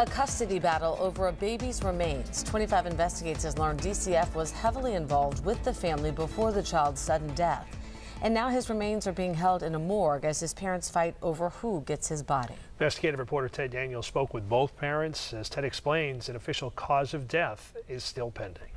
A custody battle over a baby's remains. 25 investigators learned DCF was heavily involved with the family before the child's sudden death. And now his remains are being held in a morgue as his parents fight over who gets his body. Investigative reporter Ted Daniels spoke with both parents. As Ted explains, an official cause of death is still pending.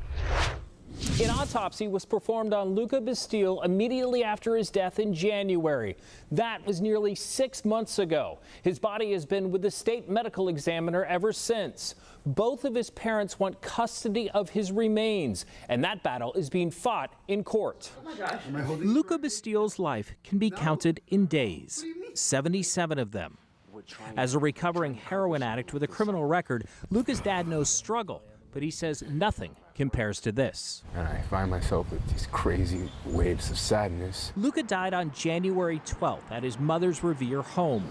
An autopsy was performed on Luka Bustillo immediately after his death in January. That was nearly 6 months ago. His body has been with the state medical examiner ever since. Both of his parents want custody of his remains, and that battle is being fought in court. Oh my gosh. Luka Bustillo's life can be counted in days, 77 of them. As a recovering heroin addict with a criminal record, Luka's dad knows struggle, but he says nothing compares to this. And I find myself with these crazy waves of sadness. Luka died on January 12th at his mother's Revere home.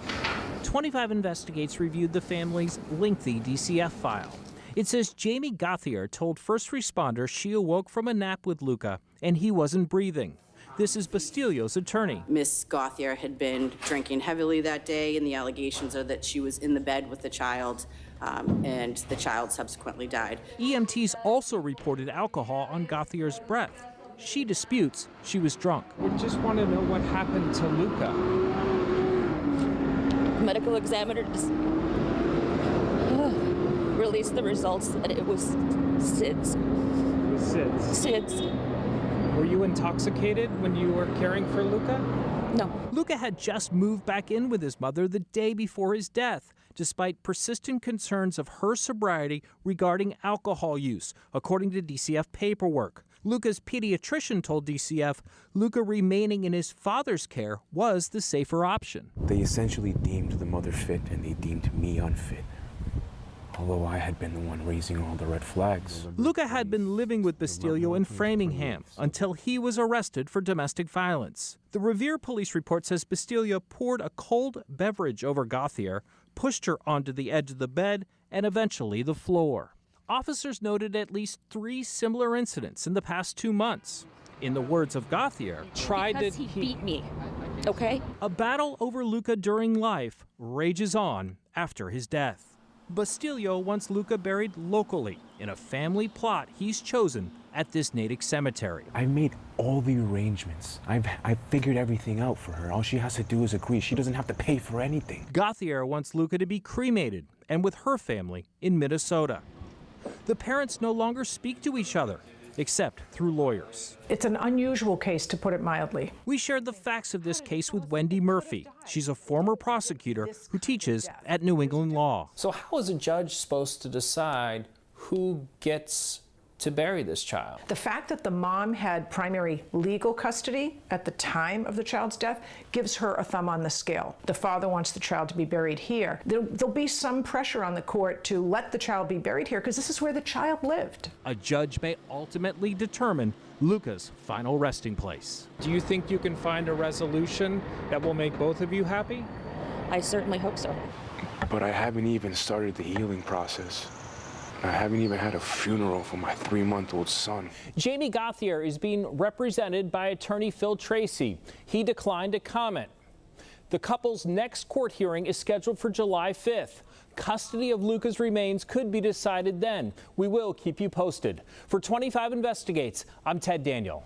25 investigators reviewed the family's lengthy DCF file. It says Jamie Gauthier told first responders she awoke from a nap with Luka and he wasn't breathing. This is Bustillo's attorney. Miss Gauthier had been drinking heavily that day, and the allegations are that she was in the bed with the child, and the child subsequently died. EMTs also reported alcohol on Gauthier's breath. She disputes she was drunk. We just want to know what happened to Luka. Medical examiner just released the results that it was SIDS. SIDS. Were you intoxicated when you were caring for Luka? No. Luka had just moved back in with his mother the day before his death, despite persistent concerns of her sobriety regarding alcohol use, according to DCF paperwork. Luka's pediatrician told DCF Luka remaining in his father's care was the safer option. They essentially deemed the mother fit and they deemed me unfit. Although I had been the one raising all the red flags. Luka had been living with Bustillo in Framingham until he was arrested for domestic violence. The Revere police report says Bustillo poured a cold beverage over Gauthier, pushed her onto the edge of the bed, and eventually the floor. Officers noted at least 3 similar incidents in the past 2 months. In the words of Gauthier, Because he beat me, okay? A battle over Luka during life rages on after his death. Bustillo wants Luka buried locally in a family plot he's chosen at this Natick cemetery. I made all the arrangements. I've figured everything out for her. All she has to do is agree. She doesn't have to pay for anything. Gauthier wants Luka to be cremated and with her family in Minnesota. The parents no longer speak to each other, except through lawyers. It's an unusual case, to put it mildly. We shared the facts of this case with Wendy Murphy. She's a former prosecutor who teaches at New England Law. So how is a judge supposed to decide who gets to bury this child? The fact that the mom had primary legal custody at the time of the child's death gives her a thumb on the scale. The father wants the child to be buried here. There'll be some pressure on the court to let the child be buried here because this is where the child lived. A judge may ultimately determine Luka's final resting place. Do you think you can find a resolution that will make both of you happy? I certainly hope so. But I haven't even started the healing process. I haven't even had a funeral for my 3-month-old son. Jamie Gauthier is being represented by attorney Phil Tracy. He declined to comment. The couple's next court hearing is scheduled for July 5th. Custody of Luka's remains could be decided then. We will keep you posted. For 25 Investigates, I'm Ted Daniel.